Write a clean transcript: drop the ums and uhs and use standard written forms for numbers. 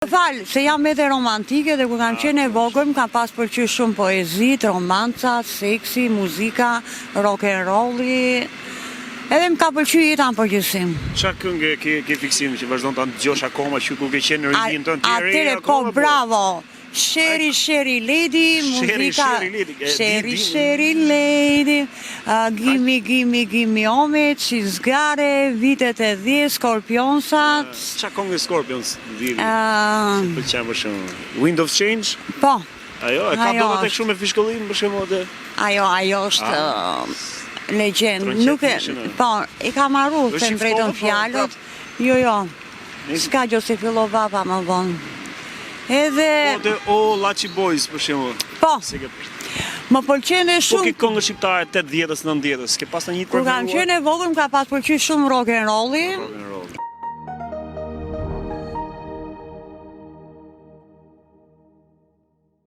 Falë, se jam edhe romantike dhe ku kam qenë e vogël, më ka pas pëlqyer shumë poezit, romancat, seksi, muzika, rock and rolli. Edhe më ka pëlqyer jeta në përgjithësim. Çfarë këngë ke fiksim që vazhdon ta dëgjosh akoma që ku ke qenë në rinjin tënd ti? Atëre po, bravo. Sherry Sherry Lady, muzika Sherry Lady, Gimme Homage, Zgare, vitet e 10, Scorpionsat. Çfarë këngë Scorpions vini? Pëlqen më shumë. Wind of Change? Po. Ajo, e ka ndodhur tek shumë me fishkollim për shembull atë. Ajo është legjend. Nuk e, po, i ka marrë të drejtën fjalët. Jo. S'ka gjë se fillova pa më vonë. Edhe... O, Laçi Boys, për shembull. Po, më pëlqen e shumë... Po ke këngë shqiptare 80-s, 90-s, ke pas një Kur kam qenë e vogël, më ka pas pëlqyer shumë rock and rolli.